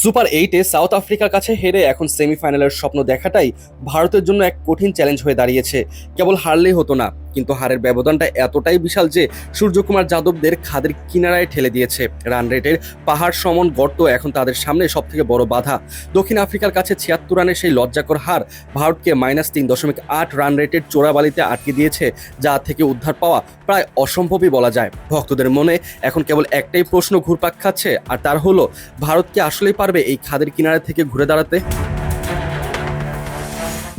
Super 8-এ south আফ্রিকার কাছে হেরে এখন সেমিফাইনালের স্বপ্ন দেখাটাই ভারতের জন্য এক কঠিন চ্যালেঞ্জ হয়ে দাঁড়িয়েছে। কেবল হারলেই হতো না, কিন্তু হারের ব্যবধানটা এতটাই বিশাল যে সূর্যকুমার যাদবদের খাদের কিনারায় ঠেলে দিয়েছে। রান রেটের পাহাড় সমান গর্ত এখন তাদের সামনে সবথেকে বড় বাধা। দক্ষিণ আফ্রিকার কাছে ৭৬ রানের সেই লজ্জাকর হার ভারতকে -3.8 রান রেটের চোরাবালিতে আটকে দিয়েছে, যা থেকে উদ্ধার পাওয়া প্রায় অসম্ভবই বলা যায়। ভক্তদের মনে এখন কেবল একটাই প্রশ্ন ঘুরপাক খাচ্ছে, আর তার হলো ভারত কি আসলেই পারবে এই খাদের কিনারা থেকে ঘুরে দাঁড়াতে?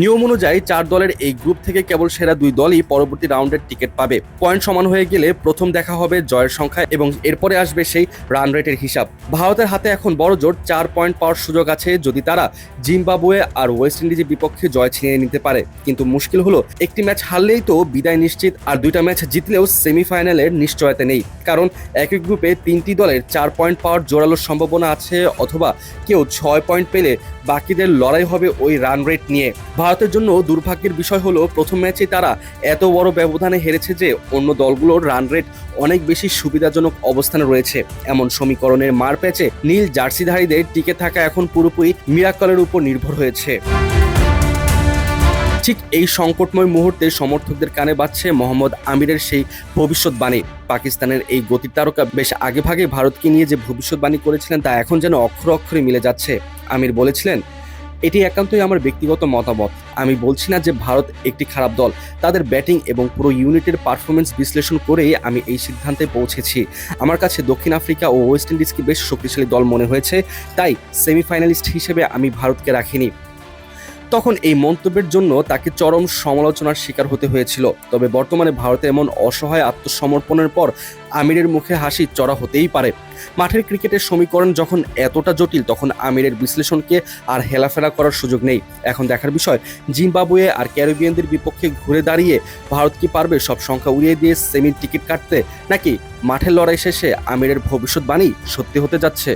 নিয়ম অনুযায়ী 4 দলের এই গ্রুপ থেকে কেবল সেরা 2 দলই পরবর্তী রাউন্ডের টিকিট পাবে। পয়েন্ট সমান হয়ে গেলে প্রথম দেখা হবে জয়ের সংখ্যা এবং এরপরে আসবে সেই রান রেটের হিসাব। ভারতের হাতে এখন বড় জোর 4 পয়েন্ট পাওয়ার সুযোগ আছে যদি তারা জিম্বাবুয়ে আর ওয়েস্ট ইন্ডিজের বিপক্ষে জয় ছিনিয়ে নিতে পারে। কিন্তু মুশকিল হলো, একটি ম্যাচ হারলেই তো বিদায় নিশ্চিত, আর 2টা ম্যাচ জিতলেও সেমিফাইনালের নিশ্চয়তা নেই। কারণ একই গ্রুপে 3টি দলের 4 পয়েন্ট পাওয়ার জোরালো সম্ভাবনা আছে, অথবা কেউ 6 পয়েন্ট পেলে বাকিদের লড়াই হবে ওই রান রেট নিয়ে। ভারতের জন্য দুর্ভাগ্যের বিষয় হলো, প্রথম ম্যাচে তারা এত বড় ব্যবধানে হেরেছে যে অন্য দলগুলোর রান রেট অনেক বেশি সুবিধাজনক অবস্থানে রয়েছে। এমন সমীকরণের মার প্যাচে নীল জার্সিধারীদের টিকে থাকা এখন পুরোপুরি মিরাকলের উপর নির্ভর হয়েছে। ঠিক এই সংকটময় মুহূর্তে সমর্থকদের কানে বাজছে মোহাম্মদ আমিরের সেই ভবিষ্যৎবাণী। পাকিস্তানের এই গতির তারকা বেশ আগেভাগে ভারতকে নিয়ে যে ভবিষ্যৎবাণী করেছিলেন তা এখন যেন অক্ষরে অক্ষরে মিলে যাচ্ছে। আমির বলেছিলেন, এটি একান্তই আমার ব্যক্তিগত মতামত। আমি বলছি না যে ভারত একটি খারাপ দল। তাদের ব্যাটিং এবং পুরো ইউনিটের পারফরমেন্স বিশ্লেষণ করেই আমি এই সিদ্ধান্তে পৌঁছেছি। আমার কাছে দক্ষিণ আফ্রিকা ও ওয়েস্ট ইন্ডিজকে বেশ শক্তিশালী দল মনে হয়েছে, তাই সেমিফাইনালিস্ট হিসেবে আমি ভারতকে রাখিনি। তখন এই মন্তব্যের জন্য তাকে চরম সমালোচনার শিকার হতে হয়েছিল। তবে বর্তমানে ভারতে এমন অসহায় আত্মসমর্পণের পর আমিরের মুখে হাসি চড়া হতেই পারে। মাঠের ক্রিকেটের সমীকরণ যখন এতটা জটিল, তখন আমিরের বিশ্লেষণকে আর হেলাফেলা করার সুযোগ নেই। এখন দেখার বিষয়, জিম্বাবুয়ে আর ক্যারিবিয়ানদের বিপক্ষে ঘুরে দাঁড়িয়ে ভারত কি পারবে সব সংখ্যা উড়িয়ে দিয়ে সেমির টিকিট কাটতে, নাকি মাঠের লড়াই শেষে আমিরের ভবিষ্যৎবাণী সত্যি হতে যাচ্ছে?